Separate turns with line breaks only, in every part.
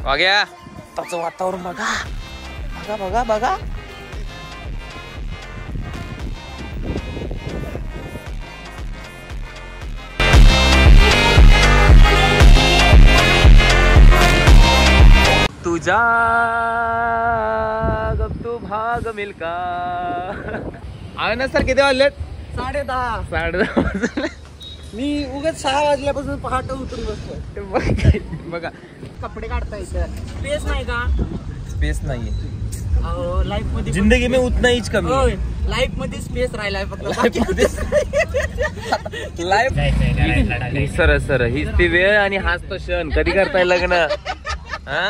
बघा त्याचं वातावरण बघा बघा बघा बघा. तुझा गप तू भाग मिलका. सर किती वाजलेत?
10:30.
10:30 वाजले.
मी उगाच 6 वाजल्यापासून पहाटे उतरून बसलोय.
बघा
कपडे काढता येतात. स्पेस नाही का?
स्पेस नाहीये
लाईफ मध्ये.
जिंदगी में उतना हीच कमी है.
लाईफ मध्ये स्पेस राहिलाय फक्त.
लाईफ सर सर हीच ती वेळ आणि हाच तो क्षण. कधी करताय लग्न? हा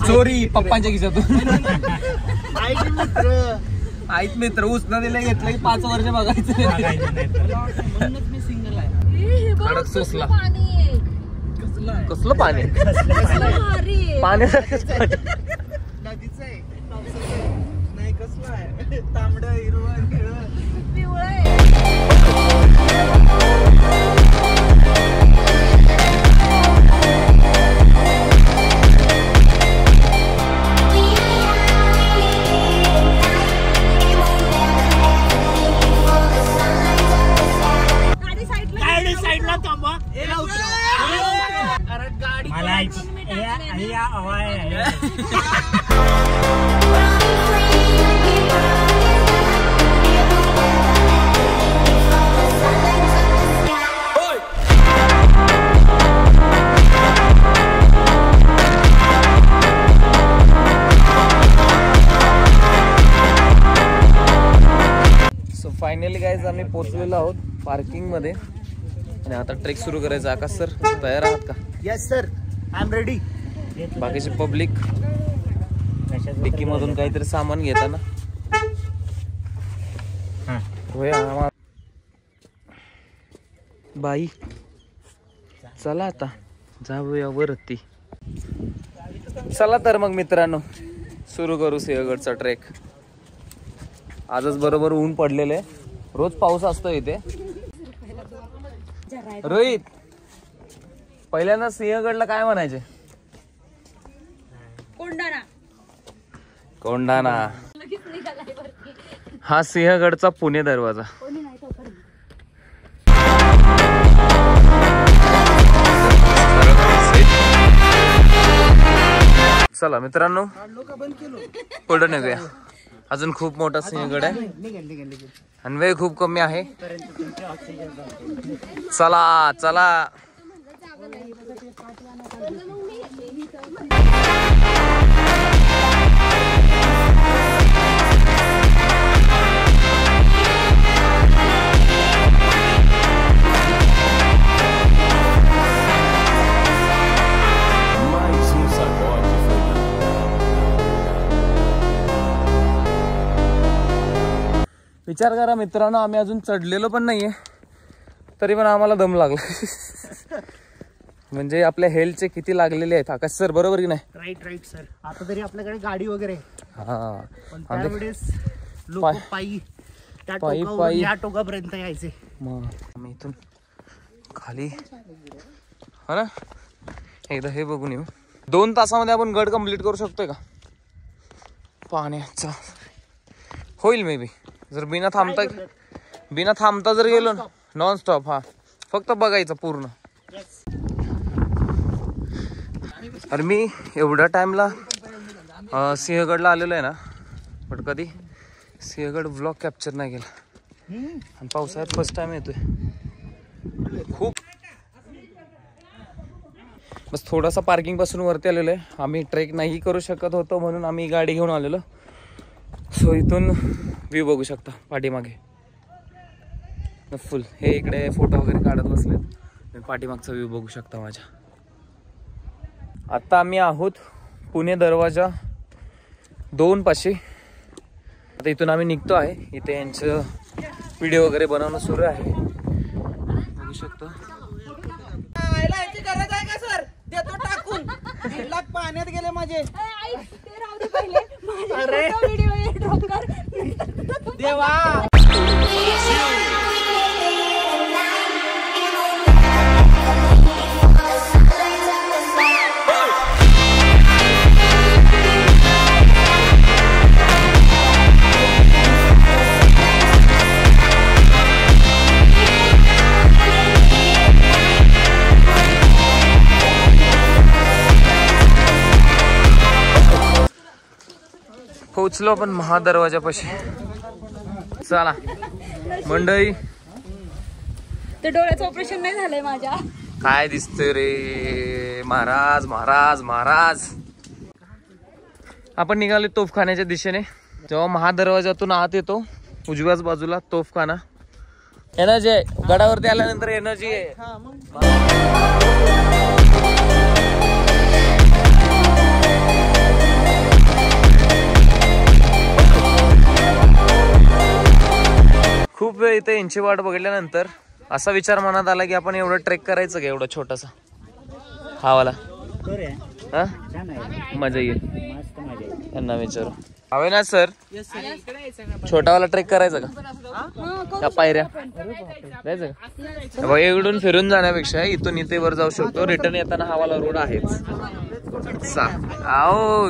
चोरी पप्पांच्या खिशातून. आईच मित्र उसना दिला घेतलं की 5 वर्ष बघायचं.
म्हणूनच मी सिंगल आहे.
कडक सोसला. कसलं पाणी? पाण्यासारखंच पाणी.
नदीचं आहे नाही. कसलं आहे? तांबडं हिरवं पिवळं आहे.
फायनली गाईज आम्ही पोहोचलेलो आहोत पार्किंग मध्ये आणि आता ट्रेक सुरू करायचा. आकाश सर तयार आहात का?
Yes sir, I am ready.
बाकीचे पब्लिक डिक्की मधून काहीतरी सामान घेताना. बाई चला आता जाऊया वरती. चला तर मग मित्रांनो सुरू करू सिंहगडचा ट्रेक. आजच बरोबर ऊन पडलेले. रोज पाऊस असतो इथे. रोहित पहिल्यांदा सिंहगडला काय म्हणायचे? कोंढाणा. हा सिंहगडचा पुणे दरवाजा. चला मित्रांनो पुढे निघूया. अजून खूप मोठा सिंहगड आहे आणि वेळ खूप कमी आहे. चला चला. विचार करा मित्रांनो, आम्ही अजून चढलेलो पण नाहीये तरी पण आम्हाला दम लागला. म्हणजे आपल्या हेल्थचे किती लागलेले आहेत आकाश सर, बरोबर की नाही?
Right right sir. आता तरी आपल्याकडे गाडी वगैरे
हा,
पण त्यावेळेस लोक पायी त्या टोकावरून या टोकापर्यंत यायचे. मग
आम्ही इथून खाली हा ना एकदा हे बघून येऊ. 2 तासामध्ये आपण गड कंप्लीट करू शकतोय का? पाण्याचा होईल मे बी जर बिना थांबता जर गेलो ना. Non stop. हा फक्त बघायचं पूर्ण. अरे मी एवढ्या टाइमला सिंहगडला आलेलो आहे ना, पण कधी सिंहगड व्लॉग कॅप्चर नाही केला. आणि पावसाळ्यात फर्स्ट टाइम येतोय. खूप बस थोडासा पार्किंग पासून वरती आलेलो आहे. आम्ही ट्रेक नाही करू शकत होतो म्हणून आम्ही गाडी घेऊन आलेलो. सो इथून व्ह्यू बघू शकता पाठीमागे फुल. हे इकडे फोटो वगैरे काढत बसलेत. पाठीमागचा व्ह्यू बघू शकता माझ्या. आता आम्ही आहोत पुणे दरवाजा 2 पाशी. आता इथून आम्ही निघतो आहे. इथे यांचं व्हिडिओ वगैरे बनवणं सुरू आहे, बघू शकता.
गरज आहे का सर? देतो टाकून. 1.5 लाख पाण्यात गेले माझे. अरे देवा.
पोहोचलो आपण महादरवाजापाशी. चला मंडळी,
ते डोळ्याचं ऑपरेशन नाही झालंय माझ्या.
काय दिसतंय रे महाराज महाराज महाराज. आपण निघालो तोफखान्याच्या दिशेने. जेव्हा महादरवाजातून आत येतो उजव्याच बाजूला तोफखाना. एनर्जी आहे गडावरती आल्यानंतर, एनर्जी आहे. खूप वेळ इथे यांची वाट बघितल्यानंतर असा विचार मनात आला की आपण एवढं ट्रेक करायचं का, एवढा छोटासा हावाला. हा मजा येईल. त्यांना विचारू. अविनाश सर, छोटावाला ट्रेक करायचा का पायऱ्या जायचं का? बघा इकडून फिरून जाण्यापेक्षा इथून इथे वर जाऊ शकतो. रिटर्न येताना हावाला रोड आहेच. आओ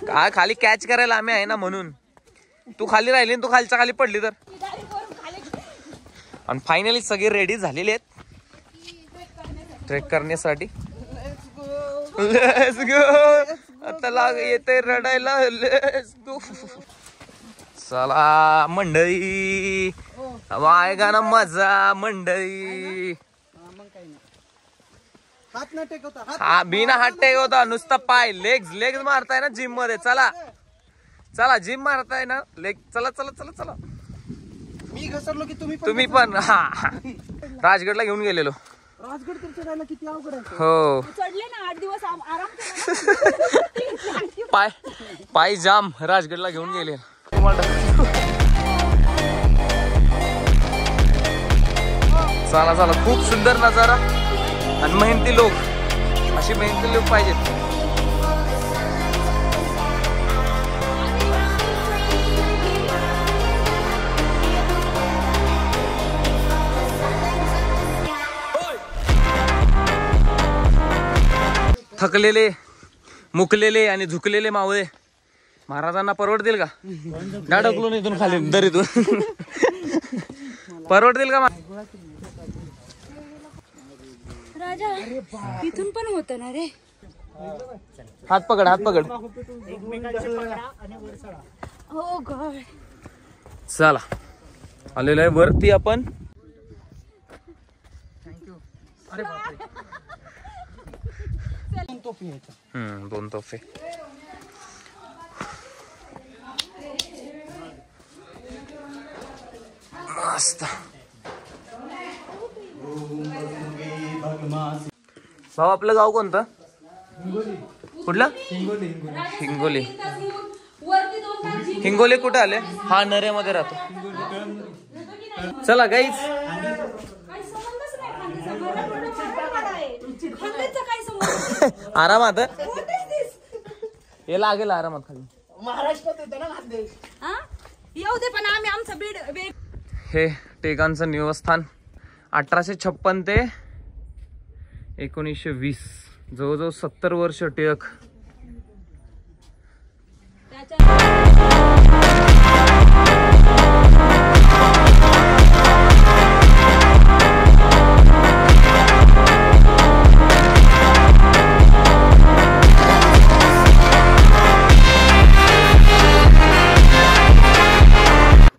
का खाली कॅच करायला आम्ही आहे ना म्हणून. तू खाली राहिली तू खालच्या खाली पडली तर. आणि फायनली सगळे रेडी झालेले आहेत ट्रेक करण्यासाठी. Let's go. आता लाग येते रडायला. Let's go. चला मंडळी, वायगा ना मजा मंडळी.
हात न टेकवता.
हा बिना हात टेकवता नुसता पाय. लेग्स मारताय ना जिम मध्ये. चला चला जिम मारताय ना लेग. चला चला चला चला.
मी घसरलो की
तुम्ही पण. हा राजगडला घेऊन गेलेलो.
राजगड तर चढायला किती अवघड आहे.
हो
चढले ना 8 दिवस आराम केला.
पाय जाम राजगडला घेऊन गेले. चला चला. खूप सुंदर नजारा आणि मेहनती लोक. अशी मेहनती लोक पाहिजेत. थकलेले, मुकलेले आणि झुकलेले मावळे महाराजांना परवडतील का? ढकलून इथून खाली दरीतून परवडतील का?
राजा इथून पण होत ना रे.
हात पकड, हात पकड.
हो गॉड.
चला आलेलो आहे वरती आपण. दोन तोफे. मस्त. भाऊ आपलं गाव कोणतं? कुठलं? हिंगोली. हिंगोली कुठे आले? हा नऱ्यामध्ये राहतो. चला गाईज. आरामात हे लागेल. आरामात खाली
महाराष्ट्रात येतो ना खांदे.
येऊ दे पण आम्ही आमचं बीड.
हे टेकांचं निवासस्थान 1856 ते 1920. जवळजवळ 70 वर्ष टिळक.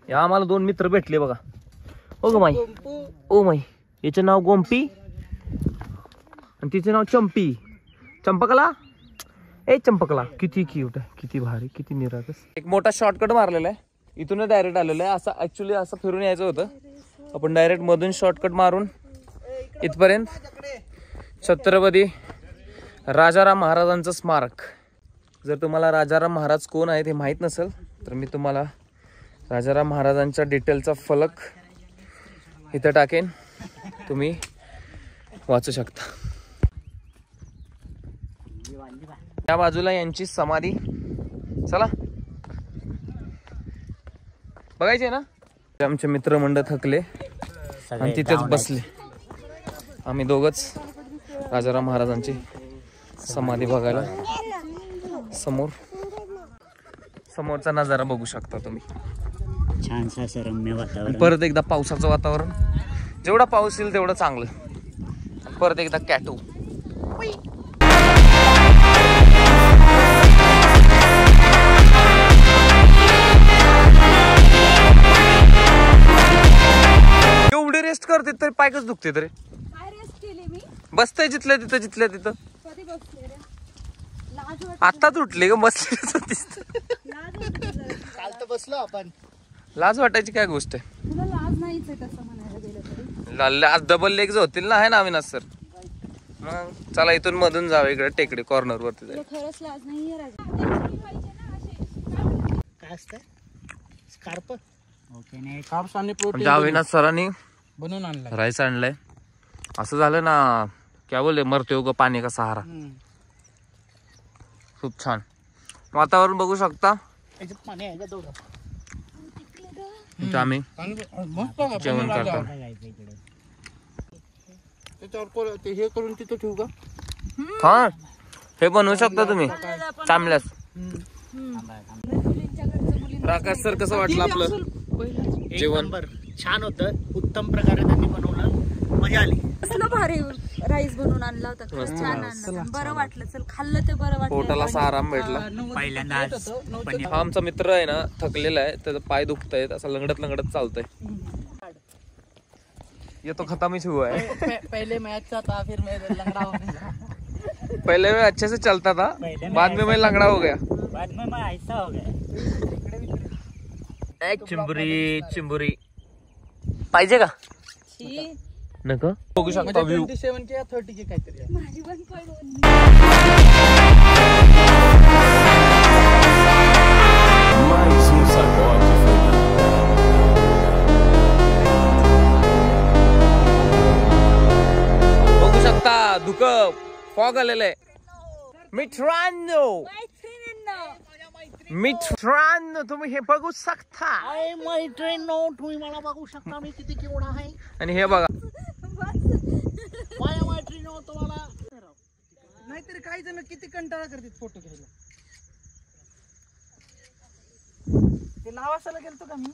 या आम्हाला 2 मित्र भेटले बघा. ओ ग माई, ओ माई. याचे नाव गोंपी आणि तिचे नाव चंपी. चंपकला. ए चंपकला. किती क्यूट आहे, किती भारी, किती निरागस. एक मोठा शॉर्टकट मारलेला आहे. इथूनच डायरेक्ट आलेलं आहे. असं ऍक्च्युली असं फिरून यायचं होतं. आपण डायरेक्ट मधून शॉर्टकट मारून इथपर्यंत. छत्रपती राजाराम महाराजांचं स्मारक. जर तुम्हाला राजाराम महाराज कोण आहे ते माहीत नसेल तर मी तुम्हाला राजाराम महाराजांच्या डिटेलचा फलक इथं टाकेन. तुम्ही वाचू शकता. त्या बाजूला यांची समाधी. चला बघायचे ना. आमचे मित्रमंडळ थकले आणि तिथेच बसले. आम्ही दोघच राजाराम महाराजांची समाधी बघायला समोरचा नजारा बघू शकता तुम्ही.
छानसा असं रम्य वातावरण.
परत एकदा पावसाचं वातावरण. जेवढा पाऊस येईल तेवढं चांगलं. परत एकदा कॅटू. एवढी रेस्ट करते तरी पायकच दुखते तरी. बसतय जिथल्या तिथं. आताच उठले ग बसले.
काल तर बसलो आपण.
लाज वाटायची काय गोष्ट आहे.
तुला लाज नाहीच आहे तसं म्हणायला गेलं तरी.
आज डबल लेग्स होतील ना, आहे ना अविनाश सर. मग चला इथून मधून जावं इकडे टेकडी कॉर्नर वरती जाईल.
तुला खरंच लाज नाहीये राजा.
काय असतं स्कार्प. ओके नाही
कार्ब्स आणि
म्हणजे
प्रोटीन
अविनाश सरांनी
बनवून आणलाय.
राईस आणलाय. असं झालं ना, क्या बोलले मरते हो पाणी का सहारा. खूप छान वातावरण बघू शकता.
याच्यात पाणी आहे का दोघं.
इथं आम्ही
मस्त
जेवण करतो.
त्याच्यावर ते हे करून तिथं ठेवू का.
हा हे बनवू शकता तुम्ही चांगल्यास. राकेश सर कसं वाटलं आपलं जेवण.
छान होतं. उत्तम प्रकारे त्यांनी बनवलं. मजा आली.
कसलं भारी राईस बनवून आणला होता. खरंच छान आणला. बरं वाटलं. चल खाल्लं ते बरं वाटलं.
पोटाला असा आराम भेटला.
पहिल्यांदा
हा आमचा मित्र आहे ना, थकलेला आहे. त्याचा पाय दुखतायत. असा लंगडत चालतंय. येतो खतमच हुआ है.
पहले मैच था फिर मैं लंगड़ा हो गया.
पहले में अच्छे से चलता था, बाद में मैं लंगड़ा हो गया.
बाद में मैं ऐसा हो गया. चिंबुरी पाहिजे का नको.
बघू शकता व्ह्यू.
27 के या 30 के काहीतरी आहे.
माझी 1.1.
Mais um sacode final.
बघू शकता धुक फॉग आलेलं आहे. मित्रांनो तुम्ही हे बघू शकता.
मैत्रिणींनो तुम्ही मला बघू शकता मी किती केवढा आहे.
आणि हे बघा
माझ्या मैत्रिणींनो तुम्हाला.
नाहीतरी काही जण किती कंटाळा करतात फोटो घ्यायला. ते नावासाला गेलतो का मी.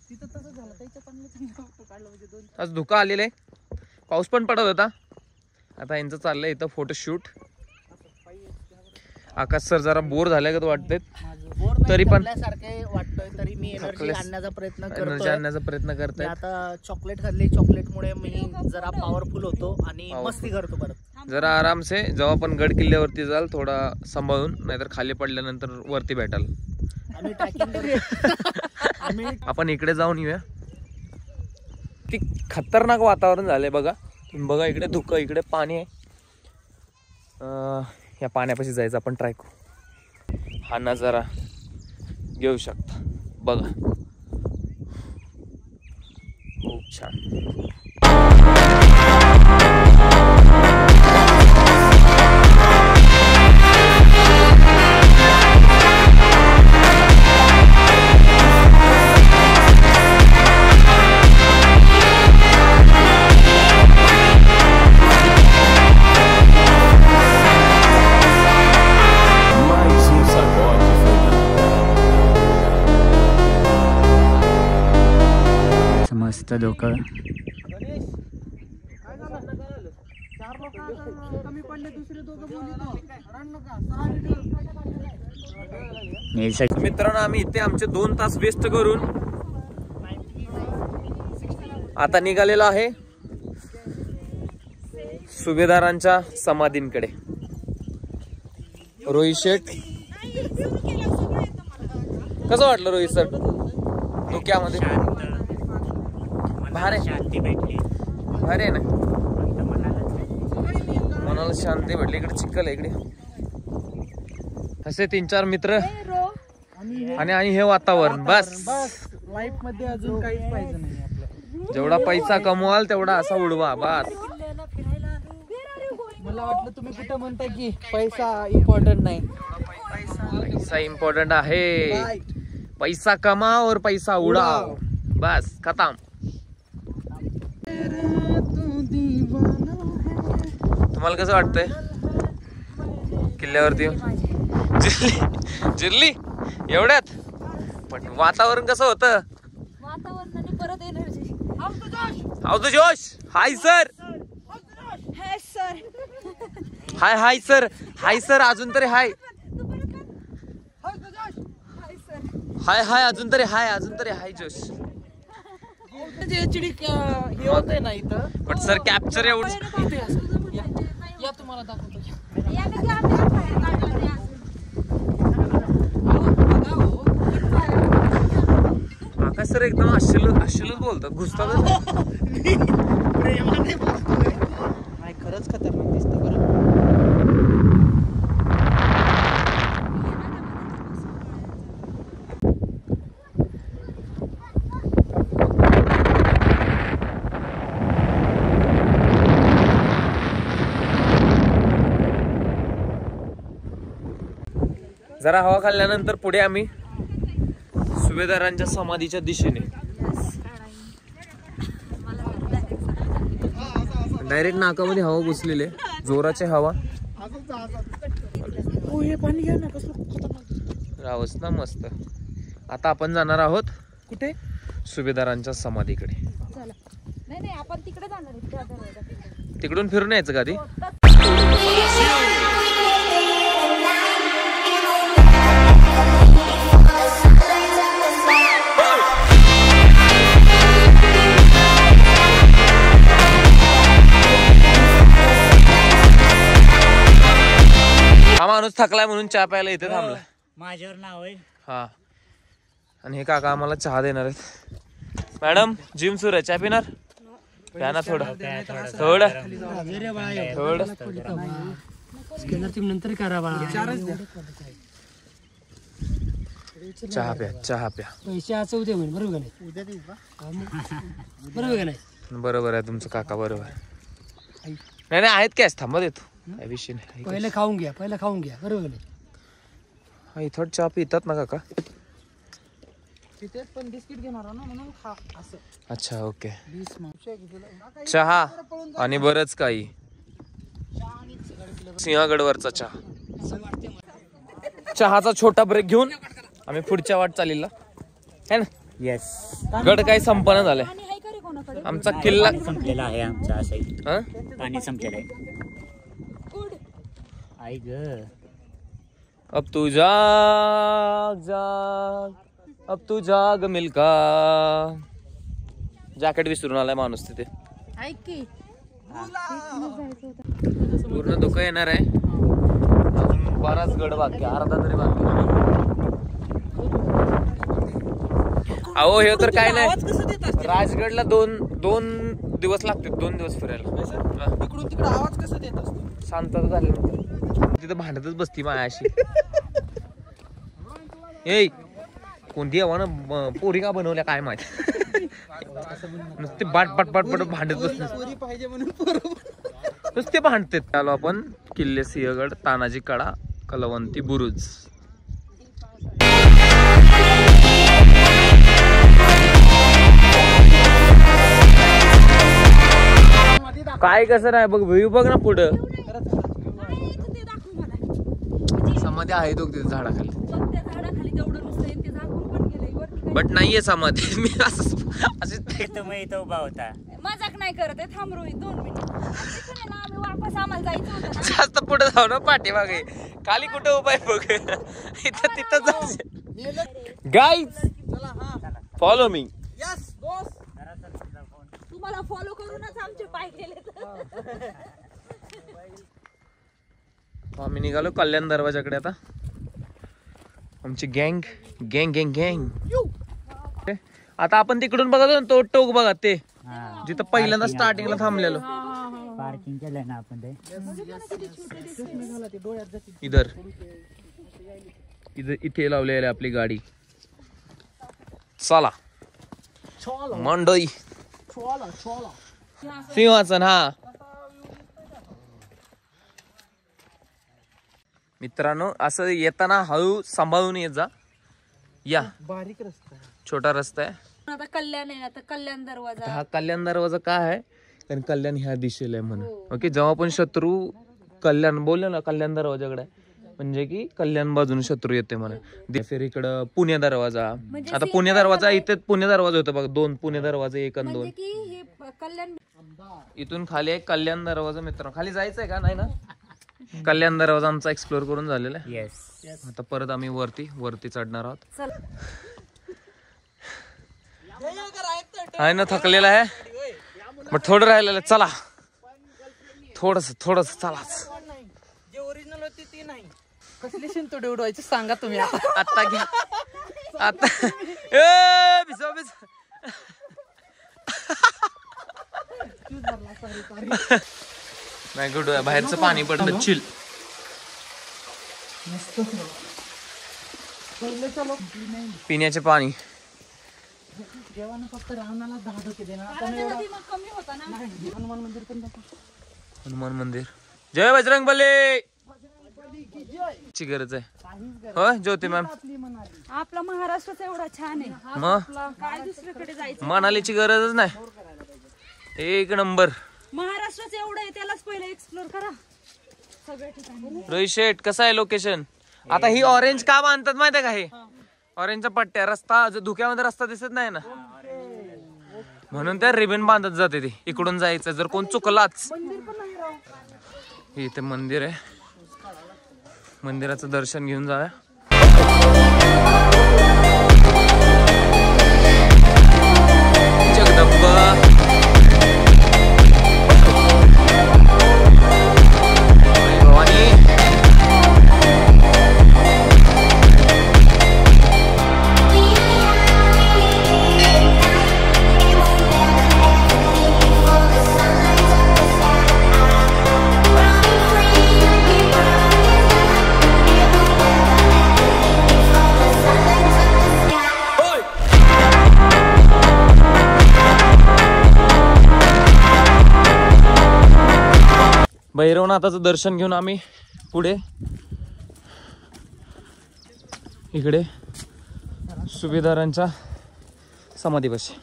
तिथं तसं झालं. त्याच्या चांगलं फोटो काढला म्हणजे 2.
आज धुका आलेलं आहे. पाऊस पण पडत होता. आता यांचं चाललंय इथं फोटोशूट. आकाश सर जरा बोर झाले का वाटते. तरी पण
सारखे वाटतोय. तरी मी एनर्जी आणण्याचा प्रयत्न
करतोय.
आता चॉकलेट खाल्ली. चॉकलेटमुळे मी जरा पॉवरफुल होतो आणि मस्ती करतो परत.
जरा आराम से जेव्हा पण गड किल्ल्यावरती जाल थोडा सांभाळून, नाहीतर खाली पडल्यानंतर वरती भेटाल. आपण इकडे जाऊन येऊया. ती खतरनाक वातावरण झालंय बघा. तुम्ही बघा इकडे धुकं, इकडे पाणी आहे. या पाण्यापाशी जायचं आपण ट्राय करू. हा नजारा घेऊ शकता बघा. खूप छान.
Mais um sacode final.
मस्त डोकं.
कमी पडले. दुसरे दोघं बोलतो रन नका.
मित्रांनो आम्ही इथे आमचे 2 तास वेस्ट करून आता निघालेलो आहे सुभेदारांच्या समाधींकडे. रोहित शेठ कसं वाटलं रोहित सर धुक्यामध्ये. भारी
शांती भेटली.
भारी आहे ना. मनाला शांती भेटली. इकडे चिखल आहे इकडे. असे 3-4 मित्र आणि हे वातावरण. बस
लाईफ मध्ये अजून काहीच पाहिजे नाही आपल्याला.
जेवढा पैसा कमवाल तेवढा असा उडवा. बस
मला वाटलं तुम्ही कुठं म्हणताय की पैसा इम्पॉर्टंट नाही.
पैसा इम्पॉर्टंट आहे. पैसा कमाओ और पैसा उडाओ. बस खतम. तुम्हाला कसं वाटतंय किल्ल्यावरती? जिरली एवढ्यात? पण वातावरण कसं होतं?
वातावरणाने परत एनर्जी.
हाऊ द जोश. Hi sir.
हे सर.
हाय हाय सर. हाय सर अजून तरी हाय. हाय हाय अजून तरी हाय. अजून तरी हाय जोश.
एचडी हे होतंय ना इथं.
पण सर कॅप्चर एवढं.
या तुम्हाला दाखवतो.
आकाश सर एकदम आश्चर्यच बोलतात. घुसतात.
नाही खरंच खतरनाक दिसतं बरं.
जरा हवा खाल्ल्यानंतर पुढे आम्ही सुभेदारांच्या समाधीच्या दिशेने. डायरेक्ट नाकामध्ये हवा घुसलेली आहे. जोराची हवा.
पाणी घ्या ना. कसं खतरनाक.
रावच ना मस्त. आता आपण जाणार आहोत
कुठे?
सुभेदारांच्या समाधीकडे.
नाही आपण तिकडे जाणार आहे.
तिकडून फिरून यायचं का आधी? हा माणूस थकलाय म्हणून चहा प्यायला इथे थांबला.
माझ्यावर नाव आहे.
हा. आणि हे काका आम्हाला चहा देणार आहेत. मॅडम जिम सुरू आहे. चहा पिणार? प्या ना थोडं थोडं थोडं.
नंतर करा बाळा.
चहा प्या चहा प्या.
पैसे आज उद्या होईल. बरोबर नाही? उद्या देऊ का? बरोबर का नाही?
बरोबर आहे तुमचं काका. बरोबर. नाही नाही आहेत कॅश. थांबा देतो. काय विषय नाही.
पहिले खाऊन घ्या. बरोबर नाही?
इथं चहा पितात ना काका?
तिथे पण बिस्किट घेणार ना म्हणून खा असं.
अच्छा ओके. चहा आणि बरंच काही. सिंहगडवरचा चहा. चहाचा छोटा ब्रेक घेऊन आम्ही पुढच्या वाट चाललेला है ना.
येस.
गड काही संपन्न झालाय. आमचा किल्ला
संपलेला आहे. आमचा असं
हा?
पाणी संपलेलं आहे. आई ग.
अब तू जाग जाग. अब तू जाग मिल्का. जॅकेट विसरून आलाय माणूस तिथे.
ऐक की
पूर्ण धुकं येणार आहे. अजून बराच गड बाकी. अर्धा तरी बाकी. अहो हे तर काय नाही. राजगडला दोन दिवस लागतात. 2 दिवस फिरायला.
इकडून तिकडे आवाज कसा देत असतो?
शांतता झाल्यानंतर तिथं भांडतच बसती मायाशी. ए कोणती आव्हानं पोरी का बनवल्या काय माहित. नुसते बाट भांडत बसते.
पाहिजे म्हणून
नुसते भांडते. आलो आपण किल्ले सिंहगड, तानाजी कडा, कलवंती बुरुज. काय कसं नाही बघ. व्ह्यू बघ ना पुढं. समाधी आहे तो तिथे झाडाखाली. बट नाहीये समाधी. मी असं
उभा होता.
मजाक नाही करत आहे. थांब रोहित 2 मिनिट. आम्ही वापस आम्हाला जायचं होतं.
जास्त पुढे जाऊ ना. पाठीमागे खाली कुठे उभा आहे बघ. इथं तिथं जायचं. Guys follow me.
Yes boss.
तुम्हाला फॉलो करूनच आमचे पाय केले.
आम्ही निघालो कल्याण दरवाजाकडे. आता आमची गँग गँग गँग गँग. आता आपण तिकडून बघतो ना तो टोक बघा ते जिथं पहिल्यांदा स्टार्टिंगला थांबलेलो.
पार्किंग केलंय ना आपण ते.
इथे लावलेली आपली गाडी. चला मंडई. सिंहासन. हा मित्रांनो असं येताना हळू सांभाळून येत जा. या
बारीक रस्ता
छोटा रस्ता आहे.
आता कल्याण आहे, आता कल्याण दरवाजा.
हा कल्याण दरवाजा काय आहे कारण कल्याण ह्या दिशेला आहे म्हणून. ओके जेव्हा पण शत्रू कल्याण बोलले ना कल्याण दरवाजाकडे म्हणजे की कल्याण बाजून शत्रू येते म्हणून. फिर इकडं पुणे दरवाजा. आता पुणे दरवाजा इथे पुणे दरवाजा होता बघा 2 पुणे दरवाजे 1 आणि 2.
की हे कल्याण
इथून खाली एक कल्याण दरवाजा. मित्रांनो खाली जायचंय का नाही ना. कल्याण दरवाजा आमचा एक्सप्लोर करून झालेला आहे.
येस.
आता परत आम्ही वरती चढणार आहोत.
चल
आहे ना थकलेला आहे मग थोडं राहिलेलं. चला थोडस चलाच.
जे ओरिजिनल होती ती नाही. कसली शिंतोडे उडवायचे सांगा तुम्ही आता.
आता घ्या आता. ए भिजव नाही गुड बाहेरचं पाणी पडलं चिल. पिण्याचे पाणी
जेवण फक्त रावणाला 10 डोके देणार. आता
मग कमी होता ना.
हनुमान मंदिर पण दाखव.
हनुमान मंदिर. जय बजरंग बली ची गरज आहे हो ज्योती मॅम.
आपला महाराष्ट्रच एवढा छान आहे
मग
काय दुसरीकडे जायचं.
मनालीची गरजच नाही. 1 नंबर.
महाराष्ट्राचं एवढं आहे त्यालाच पहिले एक्सप्लोर करा सगळ्या ठिकाणी.
रोहित शेट कसं आहे लोकेशन. आता ही ऑरेंज का बांधतात माहिती आहे का. हे ऑरेंजच्या पट्ट्या रस्ता धुक्यामध्ये रस्ता दिसत नाही ना म्हणून त्या रिबन बांधत जाते ते. इकडून जायचं जर कोण चुकलाच. इथे मंदिर आहे मंदिराचं दर्शन घेऊन जाऊया. जगदंबा भवानी. भैरवनाथाचं दर्शन घेऊन आम्ही पुढे इकडे सुभेदारांच्या समाधीपाशी.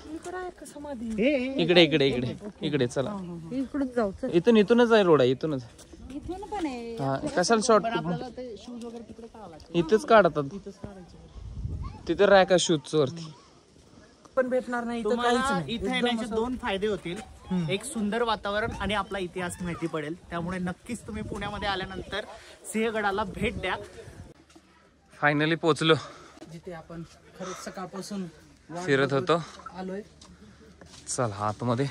इकडे इकडे इकडे इकडे चला.
इकडून जाऊ.
इथूनच आहे रोड आहे इथूनच.
इथून पण आहे.
हा कशाला शॉर्ट इथेच काढतात. तिथे राय का शूज वरती
पण भेटणार नाही.
तुम्हाला इथे येण्याचे 2 फायदे होतील. एक सुंदर वातावरण आणि आपला इतिहास माहिती पडेल. त्यामुळे नक्कीच तुम्ही पुण्यामध्ये आल्यानंतर सिंहगडाला भेट द्या.
फायनली पोहोचलो.
जिथे आपण खरंच सकाळपासून
फिरत होतो.
आलोय.
चला आतमध्ये.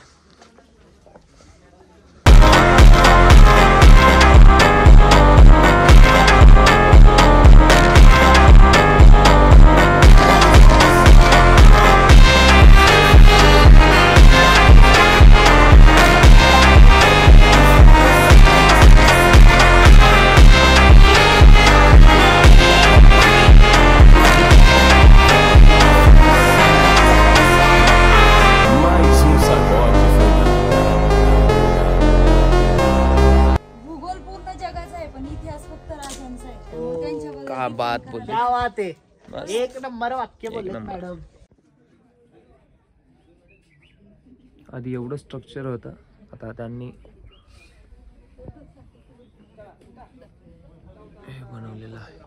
Mais um sacode
भूगोल पूर्ण जगाचा आहे पण इतिहास फक्त राजांचा आहे. त्यामुळे त्यांच्याबद्दल
का बात बोलली.
क्या बात आहे.
बस.
1 नंबर वाक्य बोलले
नंबर.
मॅडम.
आधी एवढं स्ट्रक्चर होतं आता त्यांनी हे बनवलेलं आहे.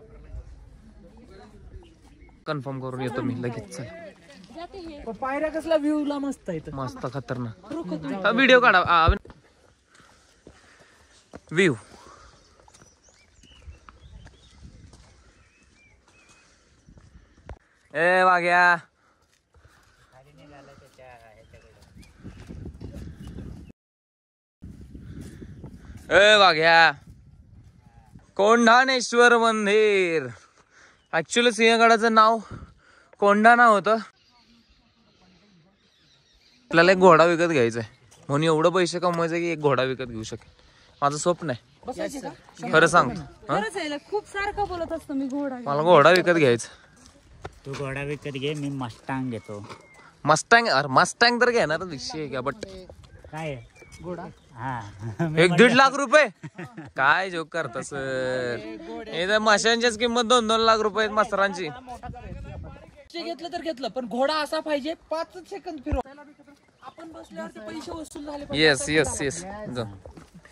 कन्फर्म करून येतो मी लगेच. चल
पायऱ्या कसला व्ह्यू ला मस्त आहे.
मस्त खतरनाक. व्हिडिओ काढा व्ह्यू. ए वाघ्या ए वाघ्या. कोंढाणेश्वर मंदिर. ऍक्च्युअली सिंहगडाचं नाव कोंढाणा होतं. आपल्याला एक घोडा विकत घ्यायचा आहे म्हणून एवढं पैसे कमवायचं की एक घोडा विकत घेऊ शकेल. माझं स्वप्न आहे खरं सांगतो.
खरंच आहे. खूप सारखं बोलत असतो मी घोडा.
मला घोडा विकत घ्यायचा.
तू घोडा विकत घे मी मस्टांग घेतो.
मस्टँग. अरे मस्टँग तर घेणार विषय का बट
काय
घोडा
1-1.5 लाख रुपये काय जोक करता सर? इथं माशांचीच किंमत 2-2 लाख रुपये मस्तरांची.
घेतलं तर घेतलं, पण घोडा असा पाहिजे 5 सेकंद फिरव. आपण बसल्यावर पैसे वसूल झाले.
यस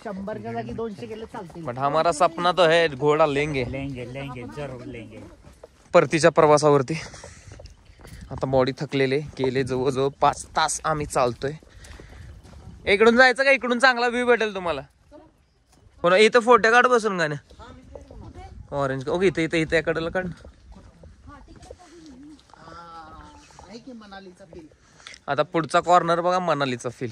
100च्या जागी 200 केले चालतील.
बट हमारा सपना तो है घोडा लेंगे
जरूर लेंगे.
परतीच्या प्रवासावरती आता बॉडी थकलेले गेले जवळजवळ 5 तास आम्ही चालतोय. इकडून जायचं का? इकडून चांगला व्ह्यू भेटेल तुम्हाला. हो इथं फोटो काढ बसून गाणं ऑरेंज. ओके इथे इथे इथे कडेला काढ. आता पुढचा कॉर्नर बघा मनालीचा फील.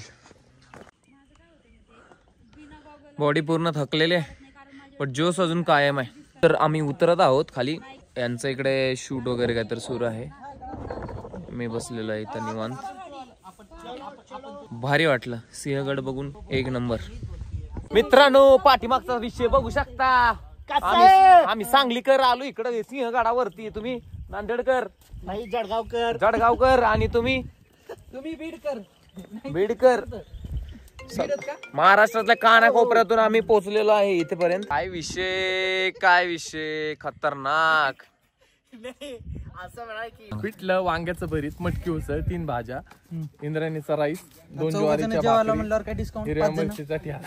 बॉडी पूर्ण थकलेली आहे पण जोश अजून कायम आहे. तर आम्ही उतरत आहोत खाली. यांचं इकडे शूट वगैरे काहीतरी सुरू आहे. मी बसलेलो आहे इथं निवांत. भारी वाटलं सिंहगड बघून. 1 नंबर. मित्रांनो पाठीमागचा विषय बघू शकता. आम्ही सांगलीकर आलो इकडे सिंहगडावरती. तुम्ही नांदेडकर
नाही
जळगावकर आणि तुम्ही बीडकर. महाराष्ट्रातल्या कानाकोपऱ्यातून आम्ही पोहोचलेलो आहे इथेपर्यंत. काय विषय खतरनाक.
असं म्हणा की
पिठलं, वांग्याचं भरीत, मटकी उसळ, 3 भाज्या, इंद्रायणीचा राईस, 2 ज्वारीच्या भाकरी,
म्हणल्यावर काय डिस्काउंट?
हिरव्या मिरचीचा ठ्या.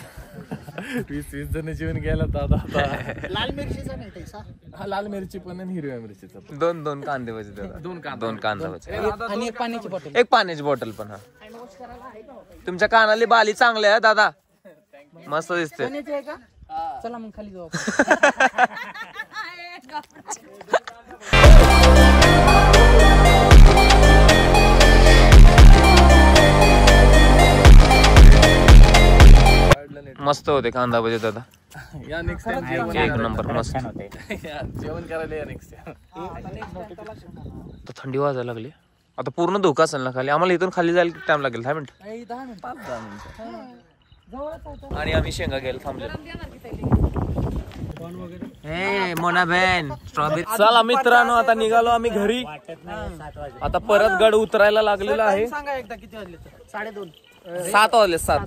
20-20 जण जेवण गेला दादा.
लाल मिरचीचा नाही तैसा.
हा लाल मिरची पण आणि हिरव्या मिरचीचा पण.
2 कांदे भजी दादा. 2 कांदा भजी
आणि एक पाण्याची बॉटल.
एक पाण्याची बॉटल पण. हा तुमच्या कानाली बाली चांगल्या आहे दादा. मस्त दिसते.
पाण्याची आहे का? चला मग खाली जाऊ.
मस्त होते कांदा भजी दादा.
या नेक्स्ट टाइम जेवण
1 नंबर मस्त.
जेवण करायला या नेक्स्ट टाइम.
तर थंडी वाजायला लागली. आता पूर्ण धोका असेल ना खाली. आम्हाला इथून खाली जायला टाइम लागेल 10 मिनिट.
10 minute 5-10 minute.
आणि आम्ही शेंगा घ्यायला थांबले. Mona ban strawberry. चला मित्रांनो आता निघालो आम्ही घरी. आता परत गड उतरायला लागलेला आहे.
सांगा एकदा किती वाजले?
2:30.
7 वाजले. 7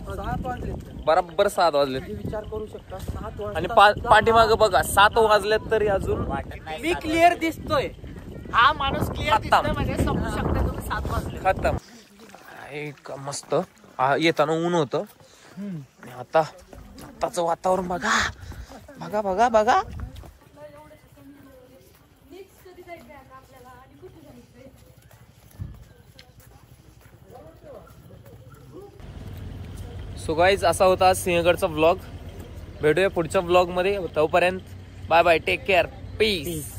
वाजले.
बरोबर 7 वाजले.
विचार करू शकता 7 वाजले.
आणि पाठीमाग बघा 7 वाजलेत तरी अजून
मी क्लिअर दिसतोय.
हा माणूस क्लिअर
खतम.
दिसतोय म्हणजे समजू शकता तुम्ही 7 वाजले.
खतम. एक मस्त येताना ऊन होतं. आता आताच वातावरण बघा बघा बघा बघा. सो गाईज असा होता सिंहगडचा व्लॉग. भेटूया पुढच्या व्लॉग मध्ये. तोपर्यंत bye bye. Take care. Piece.